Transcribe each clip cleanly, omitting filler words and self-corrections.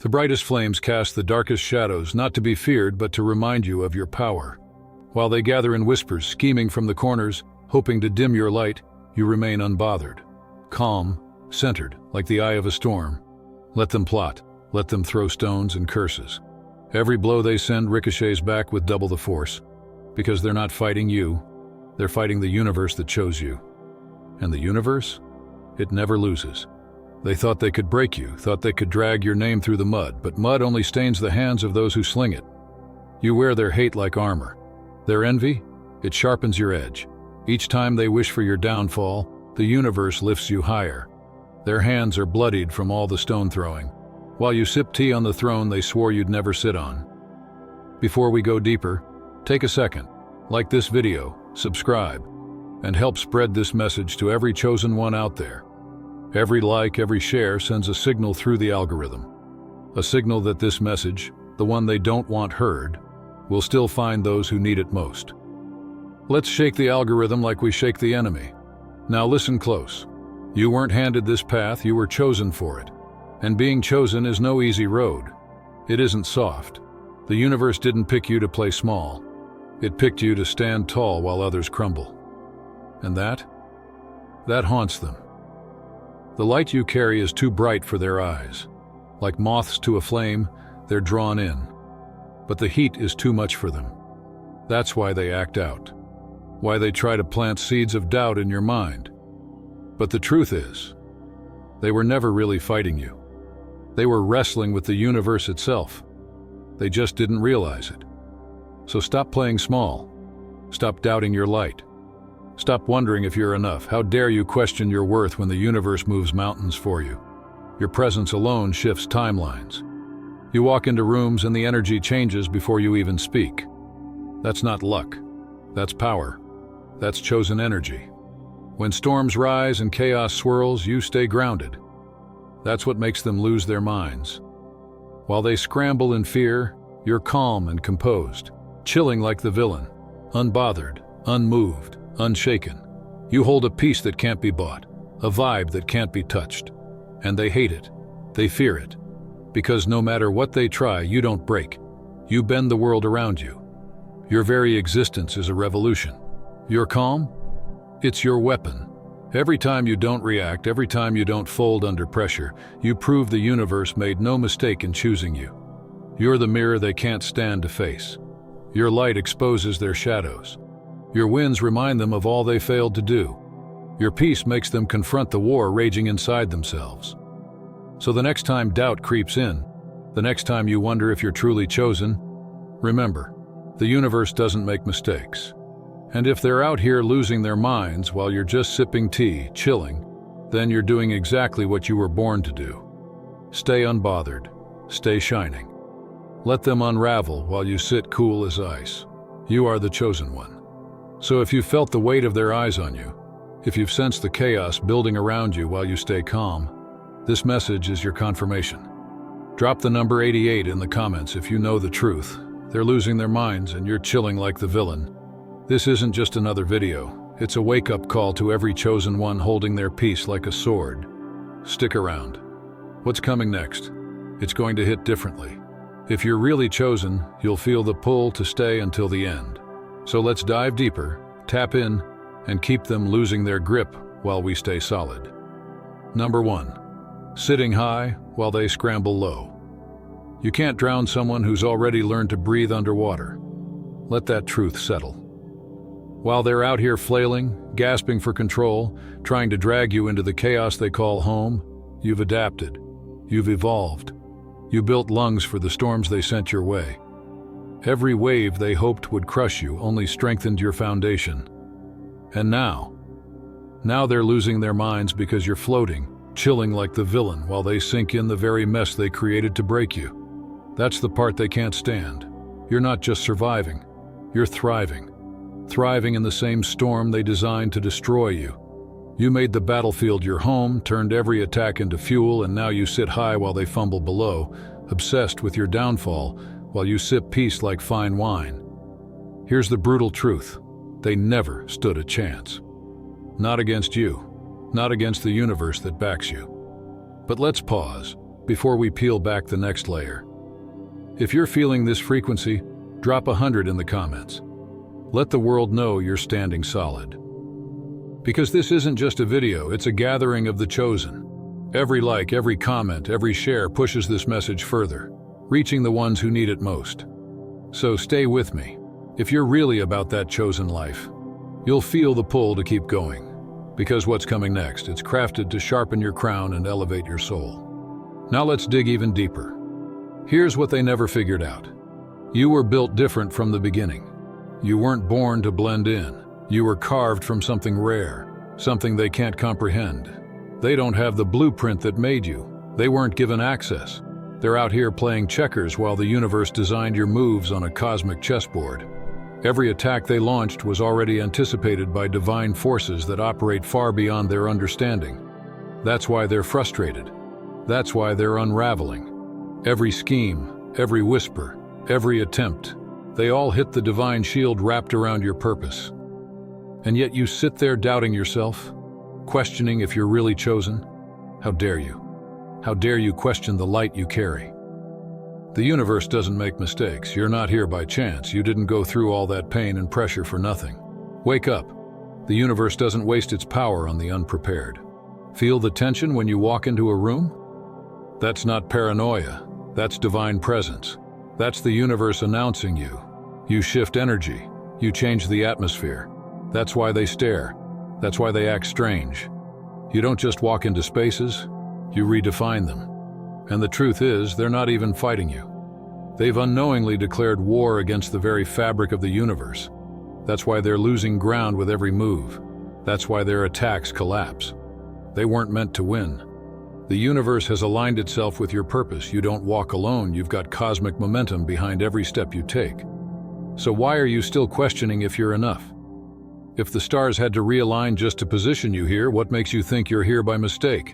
The brightest flames cast the darkest shadows, not to be feared but to remind you of your power. While they gather in whispers, scheming from the corners, hoping to dim your light, you remain unbothered. Calm, centered, like the eye of a storm. Let them plot, let them throw stones and curses. Every blow they send ricochets back with double the force, because they're not fighting you, they're fighting the universe that chose you. And the universe? It never loses. They thought they could break you, thought they could drag your name through the mud, but mud only stains the hands of those who sling it. You wear their hate like armor. Their envy? It sharpens your edge. Each time they wish for your downfall, the universe lifts you higher. Their hands are bloodied from all the stone throwing. While you sip tea on the throne they swore you'd never sit on. Before we go deeper, take a second, like this video, subscribe, and help spread this message to every chosen one out there. Every like, every share sends a signal through the algorithm. A signal that this message, the one they don't want heard, will still find those who need it most. Let's shake the algorithm like we shake the enemy. Now listen close. You weren't handed this path, you were chosen for it. And being chosen is no easy road. It isn't soft. The universe didn't pick you to play small. It picked you to stand tall while others crumble. And that haunts them. The light you carry is too bright for their eyes. Like moths to a flame, they're drawn in. But the heat is too much for them. That's why they act out. Why they try to plant seeds of doubt in your mind. But the truth is, they were never really fighting you. They were wrestling with the universe itself. They just didn't realize it. So stop playing small. Stop doubting your light. Stop wondering if you're enough. How dare you question your worth when the universe moves mountains for you? Your presence alone shifts timelines. You walk into rooms and the energy changes before you even speak. That's not luck. That's power. That's chosen energy. When storms rise and chaos swirls, you stay grounded. That's what makes them lose their minds. While they scramble in fear, you're calm and composed, chilling like the villain, unbothered, unmoved, unshaken. You hold a peace that can't be bought, a vibe that can't be touched. And they hate it. They fear it. Because no matter what they try, you don't break. You bend the world around you. Your very existence is a revolution. Your calm? It's your weapon. Every time you don't react, every time you don't fold under pressure, you prove the universe made no mistake in choosing you. You're the mirror they can't stand to face. Your light exposes their shadows. Your wins remind them of all they failed to do. Your peace makes them confront the war raging inside themselves. So the next time doubt creeps in, the next time you wonder if you're truly chosen, remember, the universe doesn't make mistakes. And if they're out here losing their minds while you're just sipping tea, chilling, then you're doing exactly what you were born to do. Stay unbothered. Stay shining. Let them unravel while you sit cool as ice. You are the chosen one. So if you've felt the weight of their eyes on you, if you've sensed the chaos building around you while you stay calm, this message is your confirmation. Drop the number 88 in the comments if you know the truth. They're losing their minds and you're chilling like the villain. This isn't just another video. It's a wake-up call to every chosen one holding their peace like a sword. Stick around. What's coming next? It's going to hit differently. If you're really chosen, you'll feel the pull to stay until the end. So let's dive deeper, tap in, and keep them losing their grip while we stay solid. Number 1. Sitting high while they scramble low. You can't drown someone who's already learned to breathe underwater. Let that truth settle. While they're out here flailing, gasping for control, trying to drag you into the chaos they call home, you've adapted. You've evolved. You built lungs for the storms they sent your way. Every wave they hoped would crush you only strengthened your foundation. And now they're losing their minds because you're floating, chilling like the villain while they sink in the very mess they created to break you. That's the part they can't stand. You're not just surviving, you're thriving. Thriving in the same storm they designed to destroy you. You made the battlefield your home, turned every attack into fuel, and now you sit high while they fumble below, obsessed with your downfall, while you sip peace like fine wine. Here's the brutal truth. They never stood a chance. Not against you, not against the universe that backs you. But let's pause. before we peel back the next layer. If you're feeling this frequency, drop 100 in the comments. Let the world know you're standing solid. Because this isn't just a video, it's a gathering of the chosen. Every like, every comment, every share pushes this message further, reaching the ones who need it most. So stay with me. If you're really about that chosen life, you'll feel the pull to keep going. Because what's coming next, it's crafted to sharpen your crown and elevate your soul. Now let's dig even deeper. Here's what they never figured out. You were built different from the beginning. You weren't born to blend in. You were carved from something rare, something they can't comprehend. They don't have the blueprint that made you. They weren't given access. They're out here playing checkers while the universe designed your moves on a cosmic chessboard. Every attack they launched was already anticipated by divine forces that operate far beyond their understanding. That's why they're frustrated. That's why they're unraveling. Every scheme, every whisper, every attempt, they all hit the divine shield wrapped around your purpose. And yet you sit there doubting yourself, questioning if you're really chosen. How dare you? How dare you question the light you carry? The universe doesn't make mistakes. You're not here by chance. You didn't go through all that pain and pressure for nothing. Wake up. The universe doesn't waste its power on the unprepared. Feel the tension when you walk into a room? That's not paranoia. That's divine presence. That's the universe announcing you. You shift energy. You change the atmosphere. That's why they stare. That's why they act strange. You don't just walk into spaces, you redefine them. And the truth is, they're not even fighting you. They've unknowingly declared war against the very fabric of the universe. That's why they're losing ground with every move. That's why their attacks collapse. They weren't meant to win. The universe has aligned itself with your purpose. You don't walk alone. You've got cosmic momentum behind every step you take. So why are you still questioning if you're enough? If the stars had to realign just to position you here, what makes you think you're here by mistake?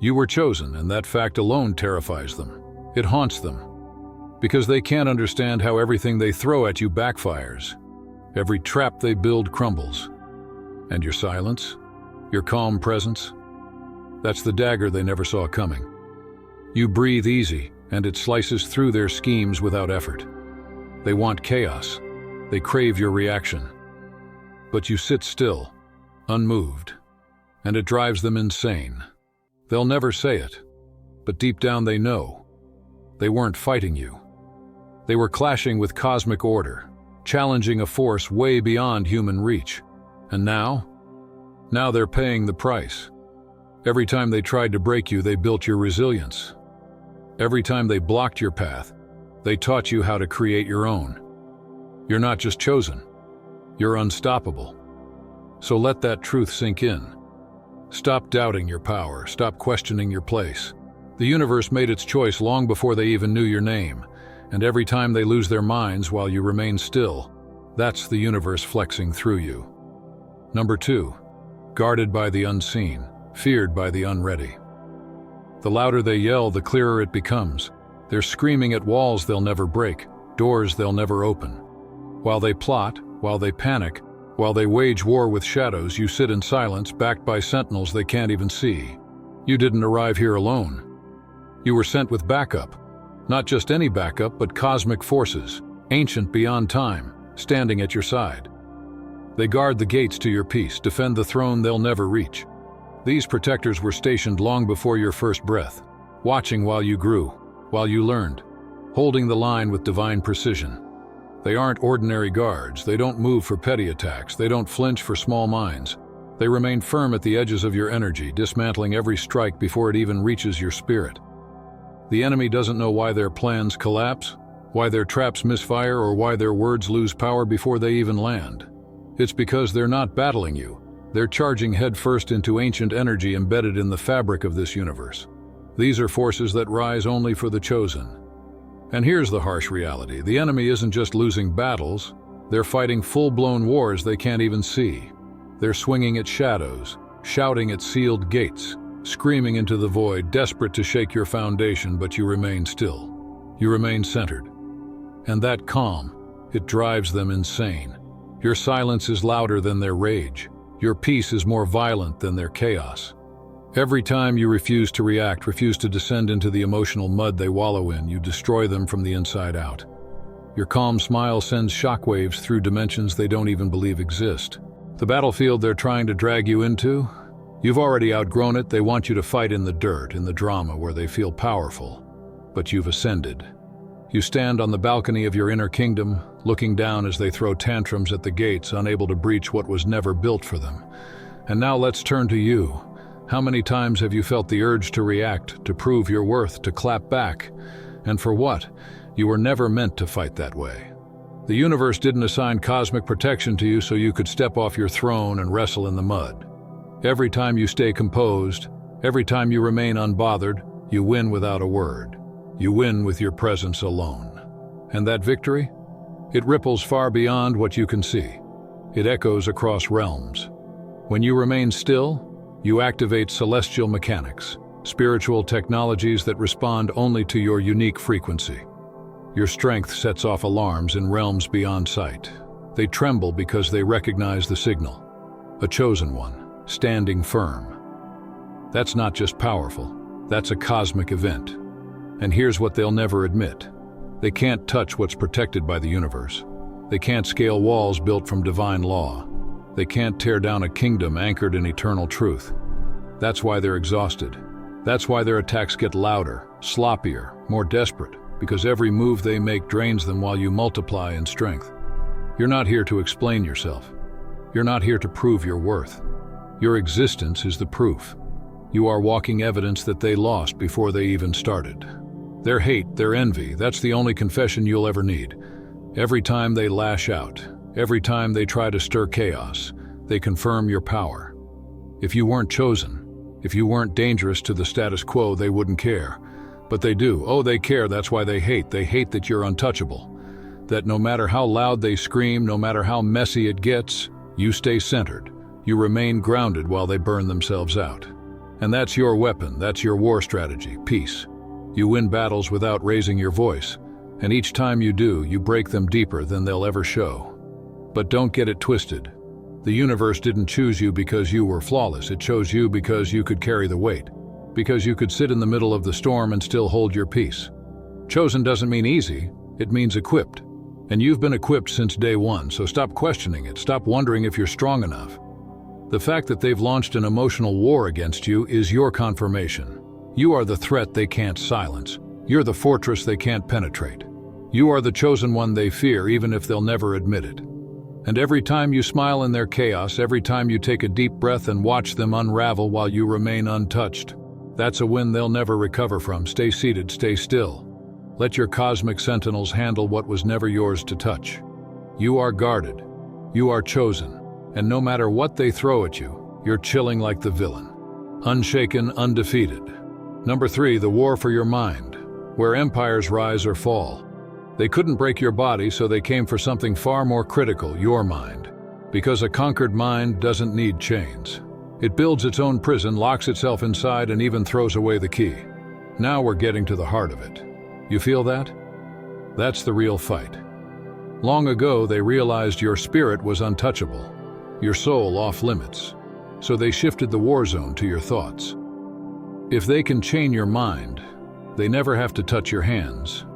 You were chosen, and that fact alone terrifies them. It haunts them. Because they can't understand how everything they throw at you backfires. Every trap they build crumbles. And your silence? Your calm presence? That's the dagger they never saw coming. You breathe easy, and it slices through their schemes without effort. They want chaos. They crave your reaction. But you sit still, unmoved, and it drives them insane. They'll never say it, but deep down they know. They weren't fighting you. They were clashing with cosmic order, challenging a force way beyond human reach. And now they're paying the price. Every time they tried to break you, they built your resilience. Every time they blocked your path, they taught you how to create your own. You're not just chosen, you're unstoppable. So let that truth sink in. Stop doubting your power, stop questioning your place. The universe made its choice long before they even knew your name, and every time they lose their minds while you remain still, that's the universe flexing through you. Number 2, guarded by the unseen, feared by the unready. The louder they yell, the clearer it becomes. They're screaming at walls they'll never break, doors they'll never open. While they plot, while they panic, while they wage war with shadows, you sit in silence, backed by sentinels they can't even see. You didn't arrive here alone. You were sent with backup. Not just any backup, but cosmic forces, ancient beyond time, standing at your side. They guard the gates to your peace, defend the throne they'll never reach. These protectors were stationed long before your first breath, watching while you grew, while you learned, holding the line with divine precision. They aren't ordinary guards. They don't move for petty attacks. They don't flinch for small minds. They remain firm at the edges of your energy, dismantling every strike before it even reaches your spirit. The enemy doesn't know why their plans collapse, why their traps misfire, or why their words lose power before they even land. It's because they're not battling you. They're charging headfirst into ancient energy embedded in the fabric of this universe. These are forces that rise only for the chosen. And here's the harsh reality. The enemy isn't just losing battles. They're fighting full-blown wars they can't even see. They're swinging at shadows, shouting at sealed gates, screaming into the void, desperate to shake your foundation, but you remain still. You remain centered. And that calm, it drives them insane. Your silence is louder than their rage. Your peace is more violent than their chaos. Every time you refuse to react, refuse to descend into the emotional mud they wallow in, you destroy them from the inside out. Your calm smile sends shockwaves through dimensions they don't even believe exist. The battlefield they're trying to drag you into? You've already outgrown it. They want you to fight in the dirt, in the drama where they feel powerful. But you've ascended. You stand on the balcony of your inner kingdom, looking down as they throw tantrums at the gates, unable to breach what was never built for them. And now let's turn to you. How many times have you felt the urge to react, to prove your worth, to clap back? And for what? You were never meant to fight that way. The universe didn't assign cosmic protection to you so you could step off your throne and wrestle in the mud. Every time you stay composed, every time you remain unbothered, you win without a word. You win with your presence alone. And that victory? It ripples far beyond what you can see. It echoes across realms. When you remain still, you activate celestial mechanics, spiritual technologies that respond only to your unique frequency. Your strength sets off alarms in realms beyond sight. They tremble because they recognize the signal. A chosen one, standing firm. That's not just powerful, that's a cosmic event. And here's what they'll never admit. They can't touch what's protected by the universe. They can't scale walls built from divine law. They can't tear down a kingdom anchored in eternal truth. That's why they're exhausted. That's why their attacks get louder, sloppier, more desperate, because every move they make drains them while you multiply in strength. You're not here to explain yourself. You're not here to prove your worth. Your existence is the proof. You are walking evidence that they lost before they even started. Their hate, their envy, that's the only confession you'll ever need. Every time they lash out, every time they try to stir chaos, they confirm your power. If you weren't chosen, if you weren't dangerous to the status quo, they wouldn't care. But they do. Oh, they care. That's why they hate. They hate that you're untouchable. That no matter how loud they scream, no matter how messy it gets, you stay centered. You remain grounded while they burn themselves out. And that's your weapon. That's your war strategy, peace. You win battles without raising your voice. And each time you do, you break them deeper than they'll ever show. But don't get it twisted. The universe didn't choose you because you were flawless. It chose you because you could carry the weight. Because you could sit in the middle of the storm and still hold your peace. Chosen doesn't mean easy, it means equipped. And you've been equipped since day one, so stop questioning it. Stop wondering if you're strong enough. The fact that they've launched an emotional war against you is your confirmation. You are the threat they can't silence. You're the fortress they can't penetrate. You are the chosen one they fear, even if they'll never admit it. And every time you smile in their chaos, every time you take a deep breath and watch them unravel while you remain untouched, that's a win they'll never recover from. Stay seated, stay still. Let your cosmic sentinels handle what was never yours to touch. You are guarded. You are chosen. And no matter what they throw at you, you're chilling like the villain. Unshaken, undefeated. Number 3, the war for your mind, where empires rise or fall. They couldn't break your body, so they came for something far more critical, your mind. Because a conquered mind doesn't need chains. It builds its own prison, locks itself inside, and even throws away the key. Now we're getting to the heart of it. You feel that? That's the real fight. Long ago, they realized your spirit was untouchable, your soul off limits. So they shifted the war zone to your thoughts. If they can chain your mind, they never have to touch your hands.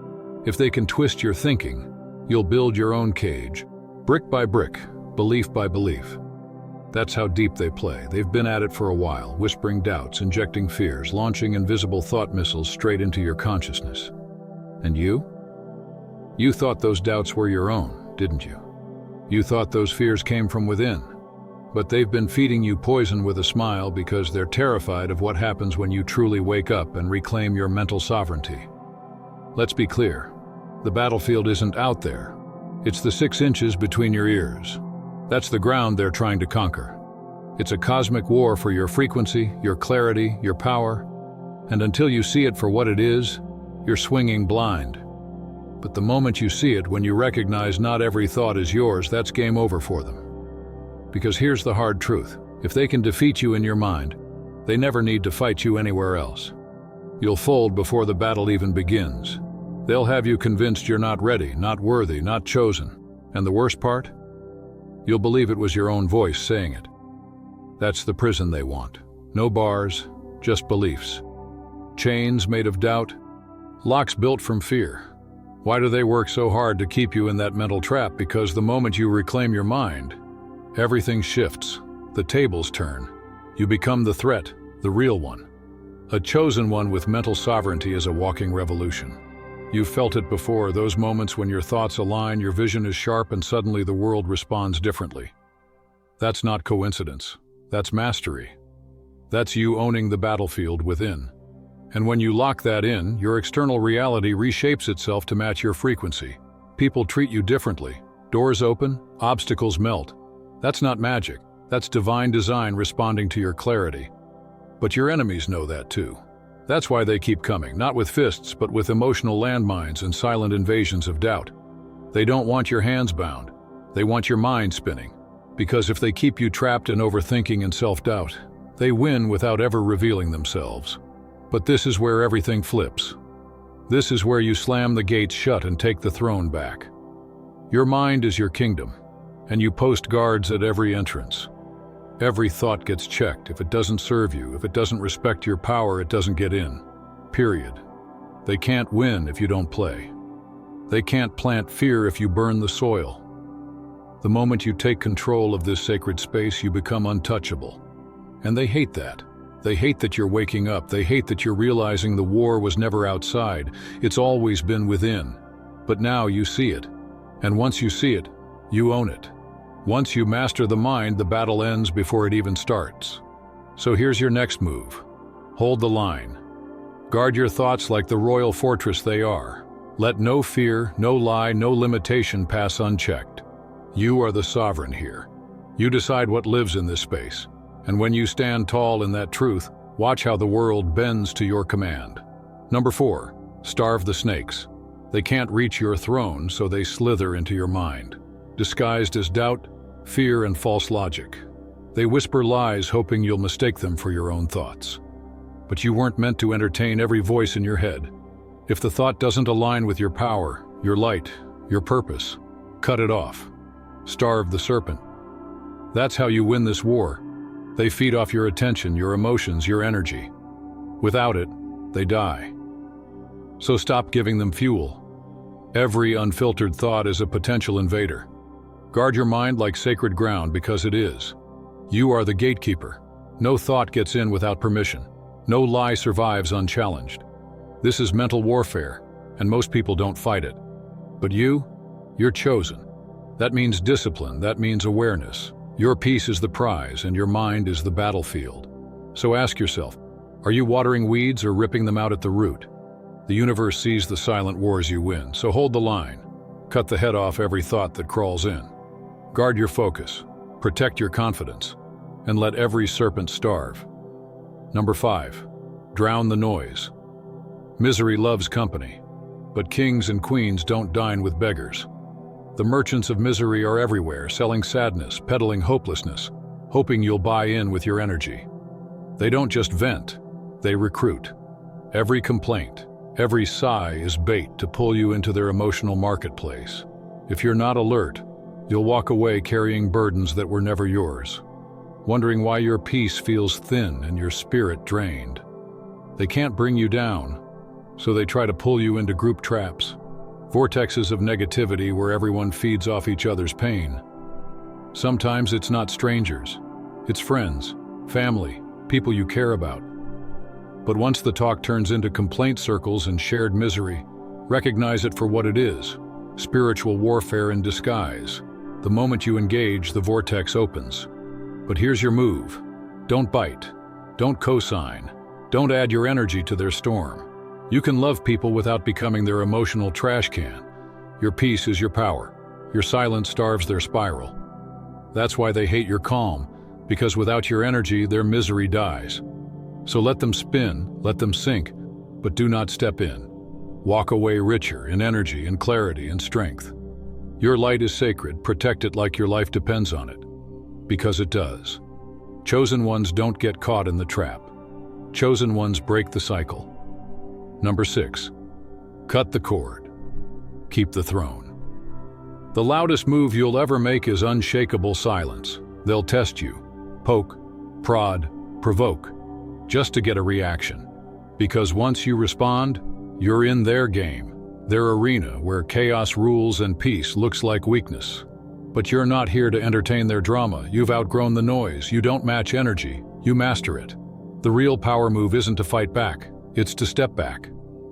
If they can twist your thinking, you'll build your own cage, brick by brick, belief by belief. That's how deep they play. They've been at it for a while, whispering doubts, injecting fears, launching invisible thought missiles straight into your consciousness. And you? You thought those doubts were your own, didn't you? You thought those fears came from within. But they've been feeding you poison with a smile because they're terrified of what happens when you truly wake up and reclaim your mental sovereignty. Let's be clear. The battlefield isn't out there. It's the 6 inches between your ears. That's the ground they're trying to conquer. It's a cosmic war for your frequency, your clarity, your power. And until you see it for what it is, you're swinging blind. But the moment you see it, when you recognize not every thought is yours, that's game over for them. Because here's the hard truth. If they can defeat you in your mind, they never need to fight you anywhere else. You'll fold before the battle even begins. They'll have you convinced you're not ready, not worthy, not chosen. And the worst part? You'll believe it was your own voice saying it. That's the prison they want. No bars, just beliefs. Chains made of doubt, locks built from fear. Why do they work so hard to keep you in that mental trap? Because the moment you reclaim your mind, everything shifts, the tables turn. You become the threat, the real one. A chosen one with mental sovereignty is a walking revolution. You've felt it before, those moments when your thoughts align, your vision is sharp, and suddenly the world responds differently. That's not coincidence. That's mastery. That's you owning the battlefield within. And when you lock that in, your external reality reshapes itself to match your frequency. People treat you differently. Doors open, obstacles melt. That's not magic. That's divine design responding to your clarity. But your enemies know that too. That's why they keep coming, not with fists, but with emotional landmines and silent invasions of doubt. They don't want your hands bound. They want your mind spinning. Because if they keep you trapped in overthinking and self-doubt, they win without ever revealing themselves. But this is where everything flips. This is where you slam the gates shut and take the throne back. Your mind is your kingdom, and you post guards at every entrance. Every thought gets checked. If it doesn't serve you, if it doesn't respect your power, it doesn't get in. Period. They can't win if you don't play. They can't plant fear if you burn the soil. The moment you take control of this sacred space, you become untouchable. And they hate that. They hate that you're waking up. They hate that you're realizing the war was never outside. It's always been within. But now you see it. And once you see it, you own it. Once you master the mind, the battle ends before it even starts. So here's your next move. Hold the line. Guard your thoughts like the royal fortress they are. Let no fear, no lie, no limitation pass unchecked. You are the sovereign here. You decide what lives in this space. And when you stand tall in that truth, watch how the world bends to your command. Number 4, starve the snakes. They can't reach your throne, so they slither into your mind, disguised as doubt, fear, and false logic. They whisper lies, hoping you'll mistake them for your own thoughts. But you weren't meant to entertain every voice in your head. If the thought doesn't align with your power, your light, your purpose, cut it off. Starve the serpent. That's how you win this war. They feed off your attention, your emotions, your energy. Without it, they die. So stop giving them fuel. Every unfiltered thought is a potential invader. Guard your mind like sacred ground, because it is. You are the gatekeeper. No thought gets in without permission. No lie survives unchallenged. This is mental warfare, and most people don't fight it. But you're chosen. That means discipline, that means awareness. Your peace is the prize, and your mind is the battlefield. So ask yourself, are you watering weeds or ripping them out at the root? The universe sees the silent wars you win, so hold the line. Cut the head off every thought that crawls in. Guard your focus, protect your confidence, and let every serpent starve. Number 5, drown the noise. Misery loves company, but kings and queens don't dine with beggars. The merchants of misery are everywhere, selling sadness, peddling hopelessness, hoping you'll buy in with your energy. They don't just vent, they recruit. Every complaint, every sigh is bait to pull you into their emotional marketplace. If you're not alert, you'll walk away carrying burdens that were never yours, wondering why your peace feels thin and your spirit drained. They can't bring you down, so they try to pull you into group traps, vortexes of negativity where everyone feeds off each other's pain. Sometimes it's not strangers, it's friends, family, people you care about. But once the talk turns into complaint circles and shared misery, recognize it for what it is: spiritual warfare in disguise. The moment you engage, the vortex opens. But here's your move. Don't bite. Don't co-sign. Don't add your energy to their storm. You can love people without becoming their emotional trash can. Your peace is your power. Your silence starves their spiral. That's why they hate your calm, because without your energy, their misery dies. So let them spin, let them sink, but do not step in. Walk away richer in energy and clarity and strength. Your light is sacred. Protect it like your life depends on it, because it does. Chosen ones don't get caught in the trap. Chosen ones break the cycle. Number 6, cut the cord. Keep the throne. The loudest move you'll ever make is unshakable silence. They'll test you, poke, prod, provoke. just to get a reaction. Because once you respond, you're in their game, their arena where chaos rules and peace looks like weakness. But you're not here to entertain their drama. You've outgrown the noise. You don't match energy. You master it. The real power move isn't to fight back. It's to step back.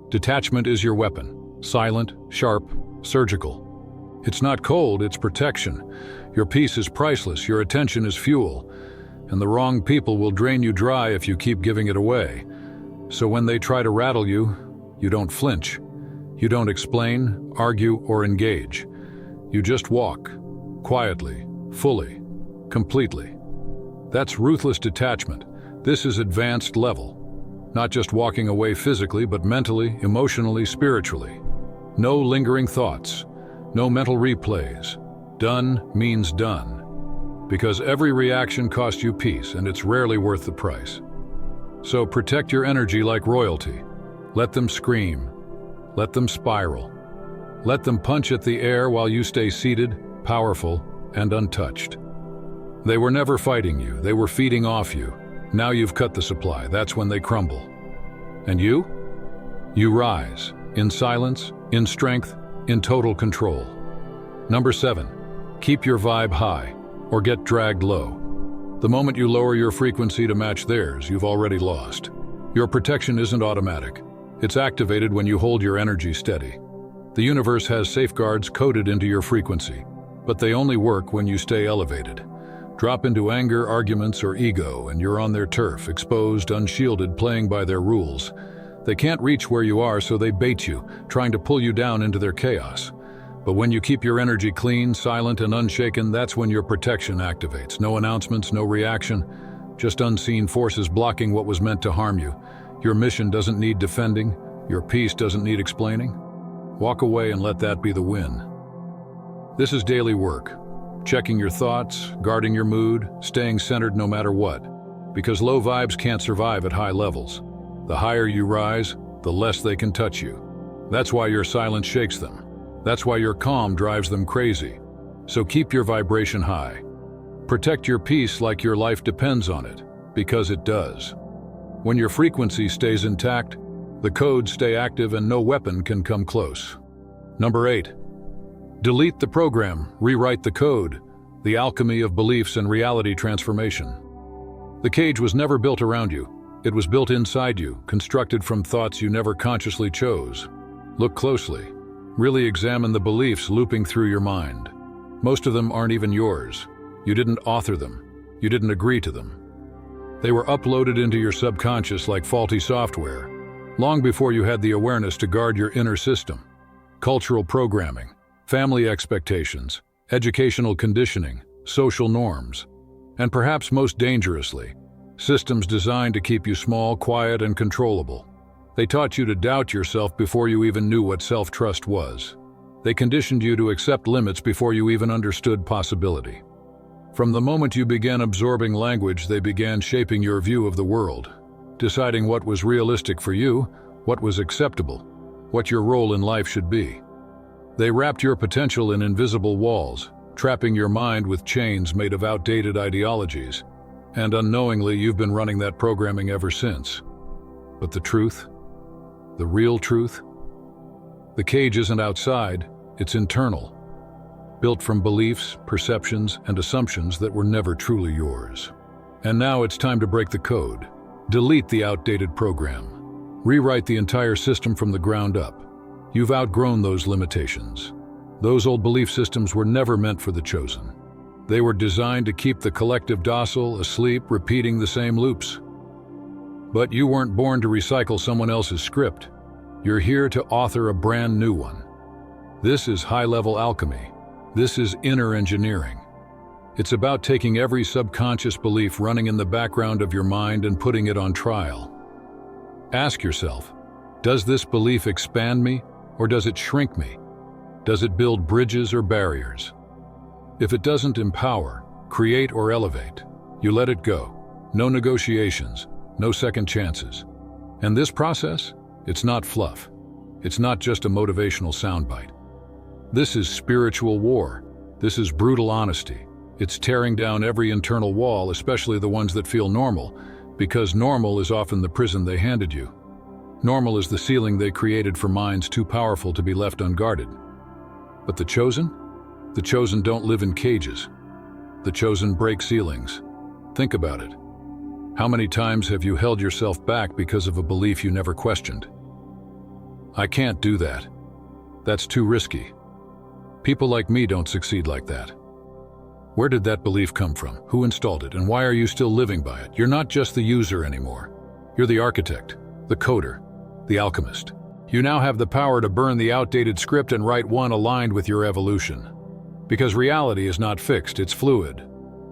Detachment is your weapon. Silent, sharp, surgical. It's not cold, it's protection. Your peace is priceless. Your attention is fuel. And the wrong people will drain you dry if you keep giving it away. So when they try to rattle you, you don't flinch. You don't explain, argue, or engage. You just walk. Quietly, fully, completely. That's ruthless detachment. This is advanced level. Not just walking away physically, but mentally, emotionally, spiritually. No lingering thoughts. No mental replays. Done means done. Because every reaction costs you peace, and it's rarely worth the price. So protect your energy like royalty. Let them scream. Let them spiral. Let them punch at the air while you stay seated, powerful, and untouched. They were never fighting you, they were feeding off you. Now you've cut the supply, that's when they crumble. And you? You rise, in silence, in strength, in total control. Number 7, keep your vibe high, or get dragged low. The moment you lower your frequency to match theirs, you've already lost. Your protection isn't automatic. It's activated when you hold your energy steady. The universe has safeguards coded into your frequency, but they only work when you stay elevated. Drop into anger, arguments, or ego, and you're on their turf, exposed, unshielded, playing by their rules. They can't reach where you are, so they bait you, trying to pull you down into their chaos. But when you keep your energy clean, silent, and unshaken, that's when your protection activates. No announcements, no reaction, just unseen forces blocking what was meant to harm you. Your mission doesn't need defending. Your peace doesn't need explaining. Walk away and let that be the win. This is daily work. Checking your thoughts, guarding your mood, staying centered no matter what. Because low vibes can't survive at high levels. The higher you rise, the less they can touch you. That's why your silence shakes them. That's why your calm drives them crazy. So keep your vibration high. Protect your peace like your life depends on it, because it does. When your frequency stays intact, the codes stay active and no weapon can come close. Number 8. Delete the program, rewrite the code, the alchemy of beliefs and reality transformation. The cage was never built around you. It was built inside you, constructed from thoughts you never consciously chose. Look closely. Really examine the beliefs looping through your mind. Most of them aren't even yours. You didn't author them. You didn't agree to them. They were uploaded into your subconscious like faulty software, long before you had the awareness to guard your inner system. Cultural programming, family expectations, educational conditioning, social norms, and perhaps most dangerously, systems designed to keep you small, quiet, and controllable. They taught you to doubt yourself before you even knew what self-trust was. They conditioned you to accept limits before you even understood possibility. From the moment you began absorbing language, they began shaping your view of the world, deciding what was realistic for you, what was acceptable, what your role in life should be. They wrapped your potential in invisible walls, trapping your mind with chains made of outdated ideologies, and unknowingly you've been running that programming ever since. But the truth? The real truth? The cage isn't outside, it's internal, built from beliefs, perceptions, and assumptions that were never truly yours. And now it's time to break the code. Delete the outdated program. Rewrite the entire system from the ground up. You've outgrown those limitations. Those old belief systems were never meant for the chosen. They were designed to keep the collective docile, asleep, repeating the same loops. But you weren't born to recycle someone else's script. You're here to author a brand new one. This is high-level alchemy. This is inner engineering. It's about taking every subconscious belief running in the background of your mind and putting it on trial. Ask yourself, does this belief expand me or does it shrink me? Does it build bridges or barriers? If it doesn't empower, create, or elevate, you let it go. No negotiations, no second chances. And this process, it's not fluff. It's not just a motivational soundbite. This is spiritual war. This is brutal honesty. It's tearing down every internal wall, especially the ones that feel normal, Because normal is often the prison they handed you. Normal is the ceiling they created for minds too powerful to be left unguarded. But the chosen? The chosen don't live in cages. The chosen break ceilings. Think about it. How many times have you held yourself back because of a belief you never questioned? I can't do that. That's too risky. People like me don't succeed like that. Where did that belief come from? Who installed it? And why are you still living by it? You're not just the user anymore. You're the architect, the coder, the alchemist. You now have the power to burn the outdated script and write one aligned with your evolution. Because reality is not fixed, it's fluid.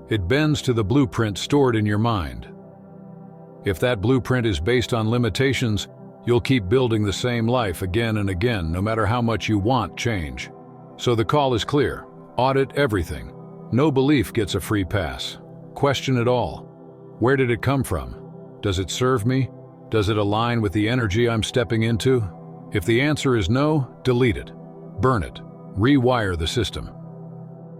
It bends to the blueprint stored in your mind. If that blueprint is based on limitations, you'll keep building the same life again and again, no matter how much you want change. So the call is clear. Audit everything. No belief gets a free pass. Question it all. Where did it come from? Does it serve me? Does it align with the energy I'm stepping into? If the answer is no, delete it. Burn it. Rewire the system.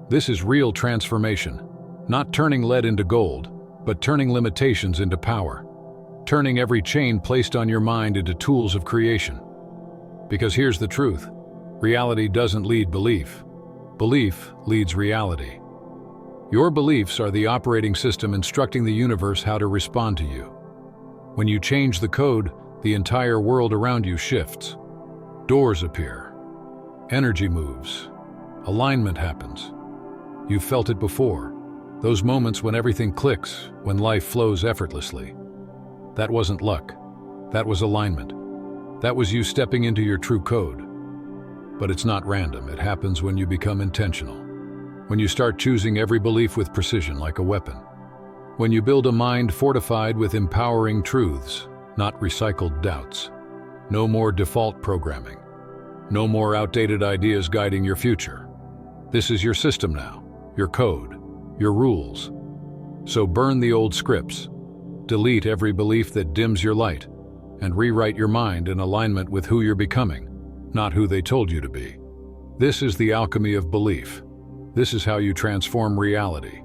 This is real transformation. Not turning lead into gold, but turning limitations into power. Turning every chain placed on your mind into tools of creation. Because here's the truth. Reality doesn't lead belief. Belief leads reality. Your beliefs are the operating system instructing the universe how to respond to you. When you change the code, the entire world around you shifts. Doors appear. Energy moves. Alignment happens. You've felt it before. Those moments when everything clicks, when life flows effortlessly. That wasn't luck. That was alignment. That was you stepping into your true code. But it's not random. It happens when you become intentional. When you start choosing every belief with precision like a weapon. When you build a mind fortified with empowering truths, not recycled doubts. No more default programming. No more outdated ideas guiding your future. This is your system now, your code, your rules. So burn the old scripts. Delete every belief that dims your light, and rewrite your mind in alignment with who you're becoming, not who they told you to be. This is the alchemy of belief. This is how you transform reality.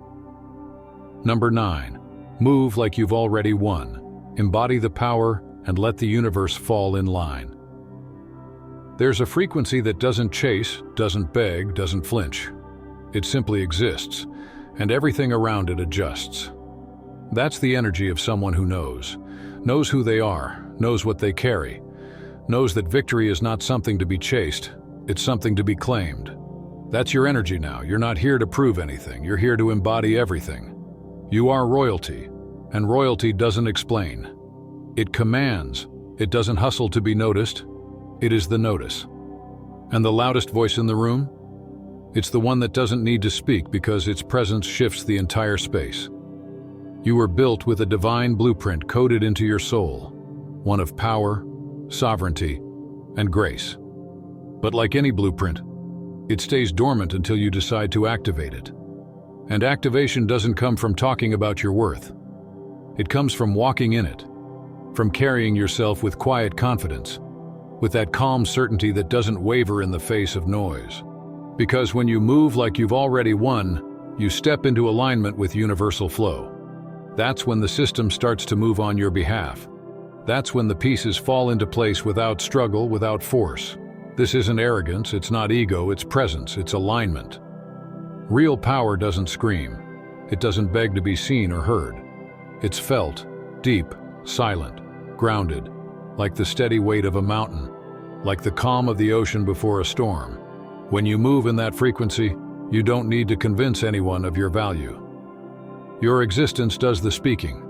Number 9, move like you've already won. Embody the power and let the universe fall in line. There's a frequency that doesn't chase, doesn't beg, doesn't flinch. It simply exists, and everything around it adjusts. That's the energy of someone who knows who they are, knows what they carry, knows that victory is not something to be chased, it's something to be claimed. That's your energy now. You're not here to prove anything. You're here to embody everything. You are royalty, and royalty doesn't explain. It commands. It doesn't hustle to be noticed. It is the notice. And the loudest voice in the room? It's the one that doesn't need to speak because its presence shifts the entire space. You were built with a divine blueprint coded into your soul, one of power, sovereignty, and grace. But like any blueprint, it stays dormant until you decide to activate it. And activation doesn't come from talking about your worth. It comes from walking in it, from carrying yourself with quiet confidence, with that calm certainty that doesn't waver in the face of noise. Because when you move like you've already won, you step into alignment with universal flow. That's when the system starts to move on your behalf. That's when the pieces fall into place without struggle, without force. This isn't arrogance, it's not ego, it's presence, it's alignment. Real power doesn't scream. It doesn't beg to be seen or heard. It's felt, deep, silent, grounded, like the steady weight of a mountain, like the calm of the ocean before a storm. When you move in that frequency, you don't need to convince anyone of your value. Your existence does the speaking.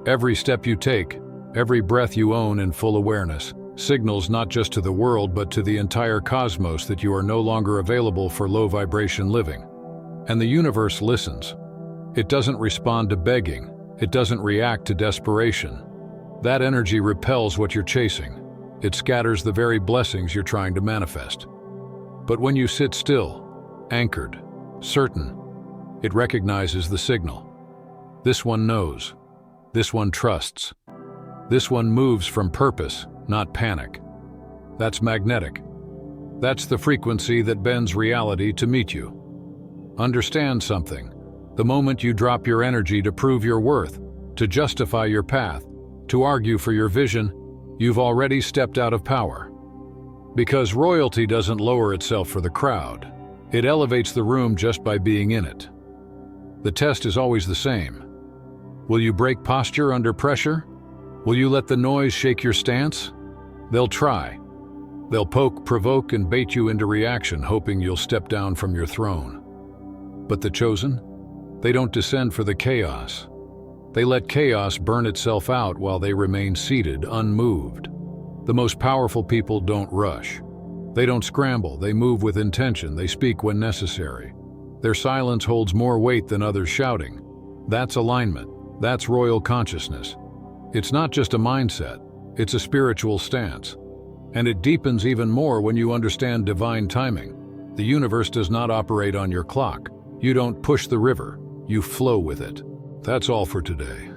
Every step you take, every breath you own in full awareness, signals not just to the world but to the entire cosmos that you are no longer available for low-vibration living. And the universe listens. It doesn't respond to begging. It doesn't react to desperation. That energy repels what you're chasing. It scatters the very blessings you're trying to manifest. But when you sit still, anchored, certain, it recognizes the signal. This one knows. This one trusts. This one moves from purpose, not panic. That's magnetic. That's the frequency that bends reality to meet you. Understand something. The moment you drop your energy to prove your worth, to justify your path, to argue for your vision, you've already stepped out of power. Because royalty doesn't lower itself for the crowd. It elevates the room just by being in it. The test is always the same. Will you break posture under pressure? Will you let the noise shake your stance? They'll try. They'll poke, provoke, and bait you into reaction, hoping you'll step down from your throne. But the chosen? They don't descend for the chaos. They let chaos burn itself out while they remain seated, unmoved. The most powerful people don't rush. They don't scramble, they move with intention, they speak when necessary. Their silence holds more weight than others shouting. That's alignment. That's royal consciousness. It's not just a mindset, it's a spiritual stance. And it deepens even more when you understand divine timing. The universe does not operate on your clock. You don't push the river, you flow with it. That's all for today.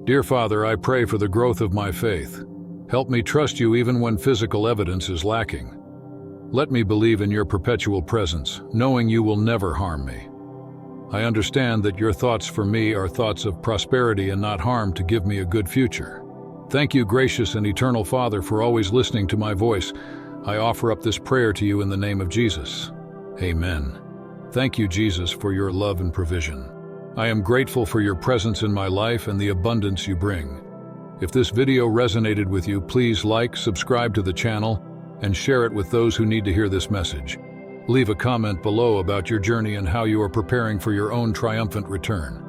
Dear Father, I pray for the growth of my faith. Help me trust you even when physical evidence is lacking. Let me believe in your perpetual presence, knowing you will never harm me. I understand that your thoughts for me are thoughts of prosperity and not harm to give me a good future. Thank you, gracious and eternal Father, for always listening to my voice. I offer up this prayer to you in the name of Jesus. Amen. Thank you, Jesus, for your love and provision. I am grateful for your presence in my life and the abundance you bring. If this video resonated with you, please like, subscribe to the channel, and share it with those who need to hear this message. Leave a comment below about your journey and how you are preparing for your own triumphant return.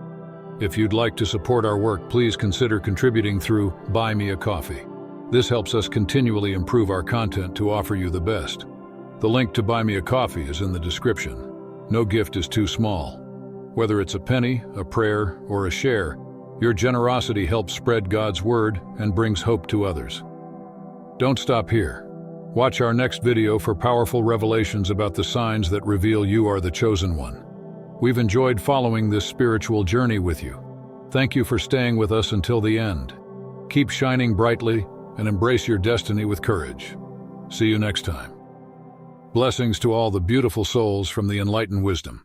If you'd like to support our work, please consider contributing through Buy Me a Coffee. This helps us continually improve our content to offer you the best. The link to Buy Me a Coffee is in the description. No gift is too small. Whether it's a penny, a prayer, or a share, your generosity helps spread God's word and brings hope to others. Don't stop here. Watch our next video for powerful revelations about the signs that reveal you are the chosen one. We've enjoyed following this spiritual journey with you. Thank you for staying with us until the end. Keep shining brightly and embrace your destiny with courage. See you next time. Blessings to all the beautiful souls from the Enlighten wisdom.